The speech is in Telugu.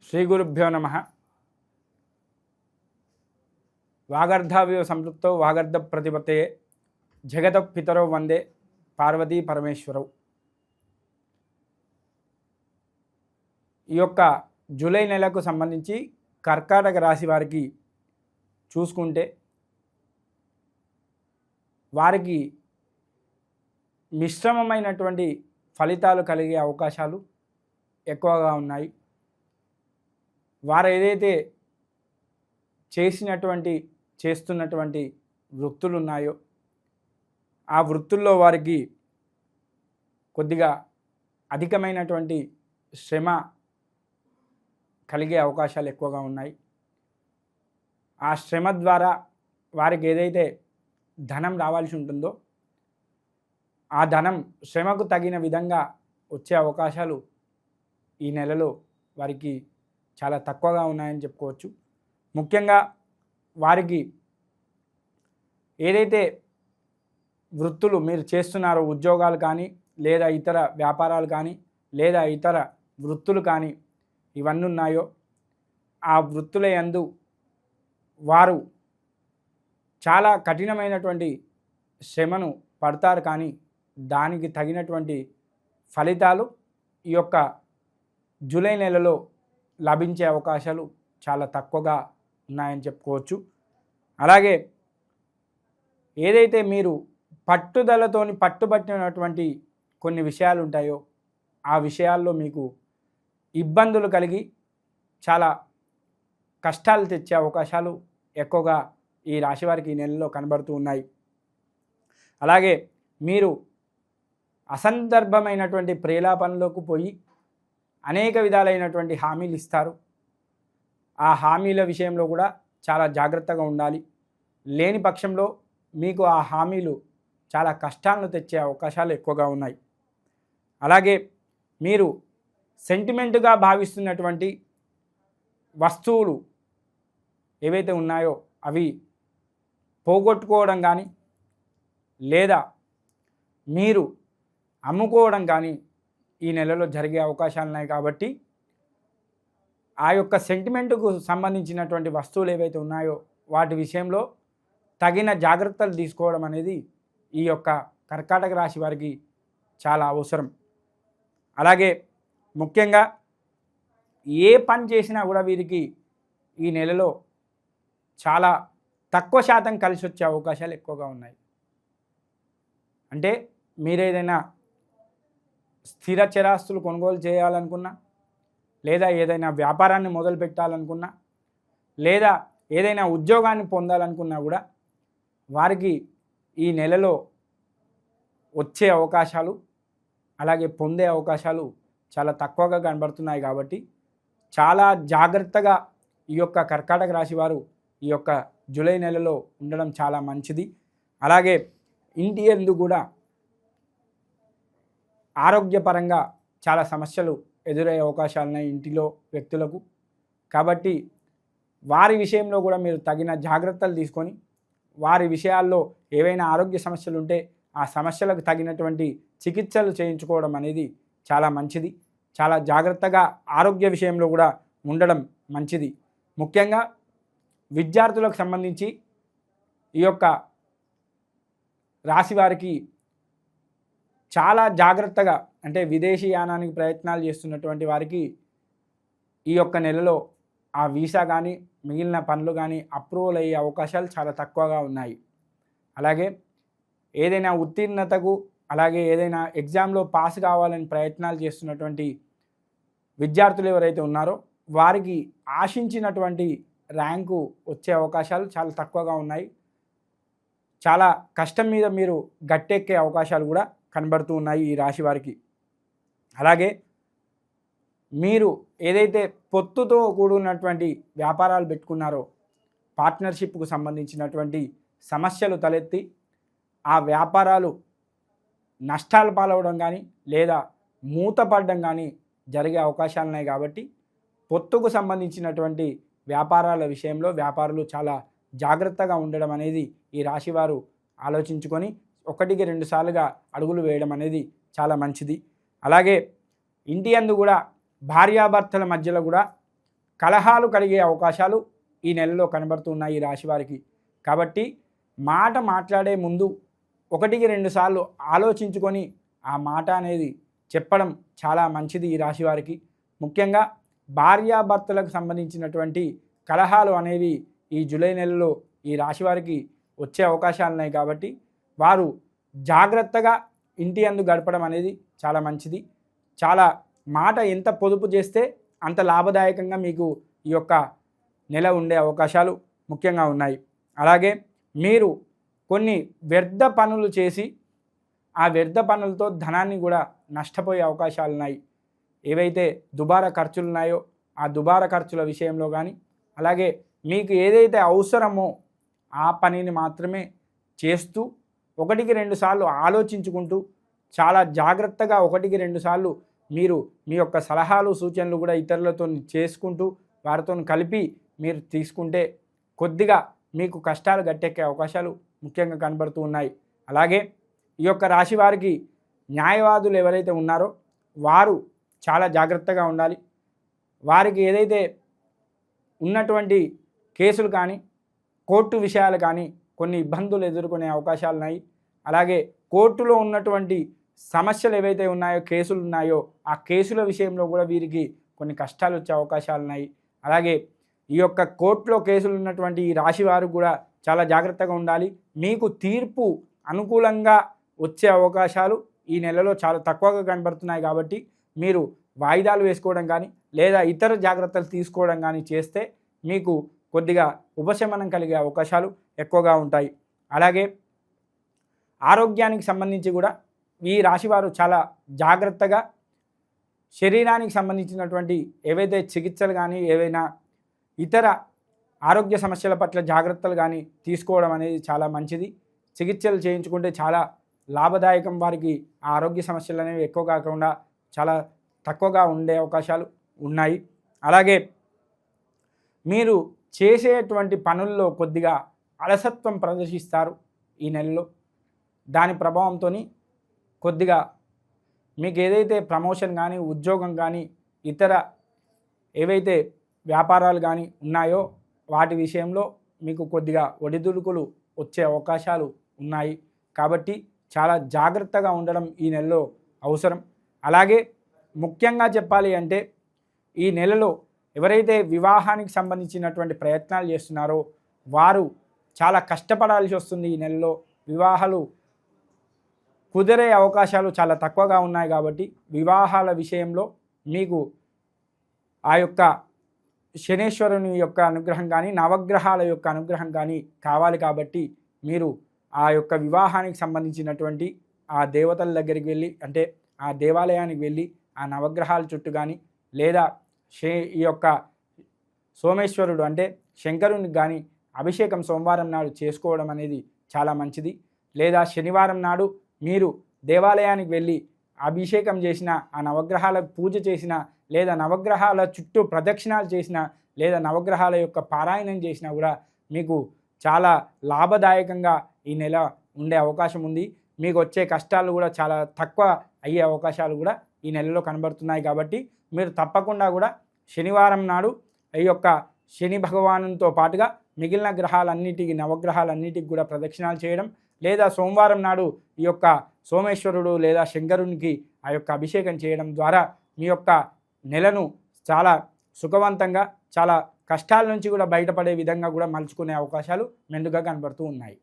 శ్రీ గురుభ్యో నమః. వాగర్ధావివ సంపృక్తో వాగర్ధ ప్రతిపత్తయే జగత పితరో వందే పార్వతీ పరమేశ్వరౌ. ఈ యొక్క జూలై నెలకు సంబంధించి కర్కాటక రాశి వారికి చూసుకుంటే వారికి మిశ్రమమైనటువంటి ఫలితాలు కలిగే అవకాశాలు ఎక్కువగా ఉన్నాయి. వారు ఏదైతే చేస్తున్నటువంటి వృత్తులు ఉన్నాయో ఆ వృత్తుల్లో వారికి కొద్దిగా అధికమైనటువంటి శ్రమ కలిగే అవకాశాలు ఎక్కువగా ఉన్నాయి. ఆ శ్రమ ద్వారా వారికి ఏదైతే ధనం రావాల్సి ఉంటుందో ఆ ధనం శ్రమకు తగిన విధంగా వచ్చే అవకాశాలు ఈ నెలలో వారికి చాలా తక్కువగా ఉన్నాయని చెప్పుకోవచ్చు. ముఖ్యంగా వారికి ఏదైతే వృత్తులు మీరు చేస్తున్నారో, ఉద్యోగాలు కానీ లేదా ఇతర వ్యాపారాలు కానీ లేదా ఇతర వృత్తులు కానీ ఇవన్నీ ఉన్నాయో ఆ వృత్తుల యందు వారు చాలా కఠినమైనటువంటి శ్రమను పడతారు, కానీ దానికి తగినటువంటి ఫలితాలు ఈ యొక్క జూలై నెలలో లభించే అవకాశాలు చాలా తక్కువగా ఉన్నాయని చెప్పుకోవచ్చు. అలాగే ఏదైతే మీరు పట్టుబట్టినటువంటి కొన్ని విషయాలు ఉంటాయో ఆ విషయాల్లో మీకు ఇబ్బందులు కలిగి చాలా కష్టాలు తెచ్చే అవకాశాలు ఎక్కువగా ఈ రాశి వారికి ఈ నెలలో కనబడుతూ ఉన్నాయి. అలాగే మీరు అసందర్భమైనటువంటి ప్రేలాపనలోకి పోయి అనేక విధాలైనటువంటి హామీలు ఇస్తారు. ఆ హామీల విషయంలో కూడా చాలా జాగ్రత్తగా ఉండాలి. లేని పక్షంలో మీకు ఆ హామీలు చాలా కష్టాలను తెచ్చే అవకాశాలు ఎక్కువగా ఉన్నాయి. అలాగే మీరు సెంటిమెంట్గా భావిస్తున్నటువంటి వస్తువులు ఏవైతే ఉన్నాయో అవి పోగొట్టుకోవడం కానీ లేదా మీరు అమ్ముకోవడం కానీ ఈ నెలలో జరిగే అవకాశాలు ఉన్నాయి. కాబట్టి ఆ యొక్క సెంటిమెంటుకు సంబంధించినటువంటి వస్తువులు ఏవైతే ఉన్నాయో వాటి విషయంలో తగిన జాగ్రత్తలు తీసుకోవడం అనేది ఈ యొక్క కర్కాటక రాశి వారికి చాలా అవసరం. అలాగే ముఖ్యంగా ఏ పని చేసినా కూడా వీరికి ఈ నెలలో చాలా తక్కువ శాతం కలిసి వచ్చే అవకాశాలు ఎక్కువగా ఉన్నాయి. అంటే మీరేదైనా స్థిర చరాస్తులు కొనుగోలు చేయాలనుకున్నా లేదా ఏదైనా వ్యాపారాన్ని మొదలు పెట్టాలనుకున్నా లేదా ఏదైనా ఉద్యోగాన్ని పొందాలనుకున్నా కూడా వారికి ఈ నెలలో వచ్చే అవకాశాలు అలాగే పొందే అవకాశాలు చాలా తక్కువగా కనబడుతున్నాయి. కాబట్టి చాలా జాగ్రత్తగా ఈ యొక్క కర్కాటక రాశి వారు ఈ యొక్క జూలై నెలలో ఉండడం చాలా మంచిది. అలాగే ఇంటి యందు కూడా ఆరోగ్యపరంగా చాలా సమస్యలు ఎదురయ్యే అవకాశాలు ఉన్నాయి ఇంటిలో వ్యక్తులకు. కాబట్టి వారి విషయంలో కూడా మీరు తగిన జాగ్రత్తలు తీసుకొని వారి విషయాల్లో ఏవైనా ఆరోగ్య సమస్యలు ఉంటే ఆ సమస్యలకు తగినటువంటి చికిత్సలు చేయించుకోవడం అనేది చాలా మంచిది. చాలా జాగ్రత్తగా ఆరోగ్య విషయంలో కూడా ఉండడం మంచిది. ముఖ్యంగా విద్యార్థులకు సంబంధించి ఈ యొక్క రాశి వారికి చాలా జాగ్రత్తగా, అంటే విదేశీ యానానికి ప్రయత్నాలు చేస్తున్నటువంటి వారికి ఈ యొక్క నెలలో ఆ వీసా కానీ మిగిలిన పనులు కానీ అప్రూవల్ అయ్యే అవకాశాలు చాలా తక్కువగా ఉన్నాయి. అలాగే ఏదైనా ఉత్తీర్ణతకు అలాగే ఏదైనా ఎగ్జామ్లో పాస్ కావాలని ప్రయత్నాలు చేస్తున్నటువంటి విద్యార్థులు ఎవరైతే ఉన్నారో వారికి ఆశించినటువంటి ర్యాంకు వచ్చే అవకాశాలు చాలా తక్కువగా ఉన్నాయి. చాలా కష్టం మీద మీరు గట్టెక్కే అవకాశాలు కూడా కనబడుతూ ఉన్నాయి ఈ రాశి వారికి. అలాగే మీరు ఏదైతే పొత్తుతో కూడినటువంటి వ్యాపారాలు పెట్టుకున్నారో పార్ట్నర్షిప్కు సంబంధించినటువంటి సమస్యలు తలెత్తి ఆ వ్యాపారాలు నష్టాలు పాలవడం కానీ లేదా మూతపడడం కానీ జరిగే అవకాశాలు ఉన్నాయి. కాబట్టి పొత్తుకు సంబంధించినటువంటి వ్యాపారాల విషయంలో వ్యాపారులు చాలా జాగ్రత్తగా ఉండడం అనేది ఈ రాశివారు ఆలోచించుకొని 1-2 సార్లుగా అడుగులు వేయడం అనేది చాలా మంచిది. అలాగే ఇంటి యందు కూడా భార్యాభర్తల మధ్యలో కూడా కలహాలు కలిగే అవకాశాలు ఈ నెలలో కనబడుతున్నాయి ఈ రాశి వారికి. కాబట్టి మాట మాట్లాడే ముందు 1-2 సార్లు ఆలోచించుకొని ఆ మాట అనేది చెప్పడం చాలా మంచిది ఈ రాశి వారికి. ముఖ్యంగా భార్యాభర్తలకు సంబంధించినటువంటి కలహాలు అనేవి ఈ జూలై నెలలో ఈ రాశి వారికి వచ్చే అవకాశాలు ఉన్నాయి. కాబట్టి వారు జాగ్రత్తగా ఇంటి యందు గడపడం అనేది చాలా మంచిది. చాలా మాట ఎంత పొదుపు చేస్తే అంత లాభదాయకంగా మీకు ఈ యొక్క నెల ఉండే అవకాశాలు ముఖ్యంగా ఉన్నాయి. అలాగే మీరు కొన్ని వ్యర్థ పనులు చేసి ఆ వ్యర్థ పనులతో ధనాన్ని కూడా నష్టపోయే అవకాశాలు ఉన్నాయి. ఏవైతే దుబారా ఖర్చులు ఉన్నాయో ఆ దుబారా ఖర్చుల విషయంలో కానీ, అలాగే మీకు ఏదైతే అవసరమో ఆ పనిని మాత్రమే చేస్తూ 1-2 సార్లు ఆలోచించుకుంటూ చాలా జాగ్రత్తగా 1-2 సార్లు మీరు మీ యొక్క సలహాలు సూచనలు కూడా ఇతరులతో చేసుకుంటూ వారితో కలిపి మీరు తీసుకుంటే కొద్దిగా మీకు కష్టాలు గట్టెక్కే అవకాశాలు ముఖ్యంగా కనబడుతూ ఉన్నాయి. అలాగే ఈ యొక్క రాశి వారికి న్యాయవాదులు ఎవరైతే ఉన్నారో వారు చాలా జాగ్రత్తగా ఉండాలి. వారికి ఏదైతే ఉన్నటువంటి కేసులు కానీ కోర్టు విషయాలు కానీ కొన్ని ఇబ్బందులు ఎదుర్కొనే అవకాశాలు ఉన్నాయి. అలాగే కోర్టులో ఉన్నటువంటి సమస్యలు ఏవైతే ఉన్నాయో, కేసులు ఉన్నాయో ఆ కేసుల విషయంలో కూడా వీరికి కొన్ని కష్టాలు వచ్చే అవకాశాలు ఉన్నాయి. అలాగే ఈ యొక్క కోర్టులో కేసులు ఉన్నటువంటి ఈ రాశి వారు కూడా చాలా జాగ్రత్తగా ఉండాలి. మీకు తీర్పు అనుకూలంగా వచ్చే అవకాశాలు ఈ నెలలో చాలా తక్కువగా కనబడుతున్నాయి. కాబట్టి మీరు వాయిదాలు వేసుకోవడం కానీ లేదా ఇతర జాగ్రత్తలు తీసుకోవడం కానీ చేస్తే మీకు కొద్దిగా ఉపశమనం కలిగే అవకాశాలు ఎక్కువగా ఉంటాయి. అలాగే ఆరోగ్యానికి సంబంధించి కూడా ఈ రాశివారు చాలా జాగ్రత్తగా శరీరానికి సంబంధించినటువంటి ఏవైతే చికిత్సలు కానీ ఏవైనా ఇతర ఆరోగ్య సమస్యల పట్ల జాగ్రత్తలు కానీ తీసుకోవడం అనేది చాలా మంచిది. చికిత్సలు చేయించుకుంటే చాలా లాభదాయకం. వారికి ఆ ఆరోగ్య సమస్యలు అనేవి ఎక్కువ కాకుండా చాలా తక్కువగా ఉండే అవకాశాలు ఉన్నాయి. అలాగే మీరు చేసేటువంటి పనుల్లో కొద్దిగా అలసత్వం ప్రదర్శిస్తారు ఈ నెలలో. దాని ప్రభావంతో కొద్దిగా మీకు ఏదైతే ప్రమోషన్ కానీ ఉద్యోగం కానీ ఇతర ఏవైతే వ్యాపారాలు కానీ ఉన్నాయో వాటి విషయంలో మీకు కొద్దిగా ఒడిదుడుకులు వచ్చే అవకాశాలు ఉన్నాయి. కాబట్టి చాలా జాగ్రత్తగా ఉండడం ఈ నెలలో అవసరం. అలాగే ముఖ్యంగా చెప్పాలి అంటే ఈ నెలలో ఎవరైతే వివాహానికి సంబంధించినటువంటి ప్రయత్నాలు చేస్తున్నారో వారు చాలా కష్టపడాల్సి వస్తుంది. ఈ నెలలో వివాహాలు కుదిరే అవకాశాలు చాలా తక్కువగా ఉన్నాయి. కాబట్టి వివాహాల విషయంలో మీకు ఆ యొక్క శనేశ్వరుని యొక్క అనుగ్రహం కానీ నవగ్రహాల యొక్క అనుగ్రహం కానీ కావాలి. కాబట్టి మీరు ఆ యొక్క వివాహానికి సంబంధించినటువంటి ఆ దేవతల దగ్గరికి వెళ్ళి, అంటే ఆ దేవాలయానికి వెళ్ళి ఆ నవగ్రహాల చుట్టూ కానీ లేదా ఈ యొక్క సోమేశ్వరుడు అంటే శంకరునికి కానీ అభిషేకం సోమవారం నాడు చేసుకోవడం అనేది చాలా మంచిది. లేదా శనివారం నాడు మీరు దేవాలయానికి వెళ్ళి అభిషేకం చేసిన, ఆ నవగ్రహాలకు పూజ చేసిన, లేదా నవగ్రహాల చుట్టూ ప్రదక్షిణాలు చేసిన, లేదా నవగ్రహాల యొక్క పారాయణం చేసినా కూడా మీకు చాలా లాభదాయకంగా ఈ నెల ఉండే అవకాశం ఉంది. మీకు వచ్చే కష్టాలు కూడా చాలా తక్కువ అయ్యే అవకాశాలు కూడా ఈ నెలలో కనబడుతున్నాయి. కాబట్టి మీరు తప్పకుండా కూడా శనివారం నాడు ఈ యొక్క శని భగవానుతో పాటుగా మిగిలిన గ్రహాలన్నిటికీ నవగ్రహాలన్నిటికీ కూడా ప్రదక్షిణాలు చేయడం, లేదా సోమవారం నాడు ఈ యొక్క సోమేశ్వరుడు లేదా శంకరునికి ఆ యొక్క అభిషేకం చేయడం ద్వారా మీ యొక్క నెలను చాలా సుఖవంతంగా, చాలా కష్టాల నుంచి కూడా బయటపడే విధంగా కూడా మలుచుకునే అవకాశాలు మెండుగా కనబడుతూ ఉన్నాయి.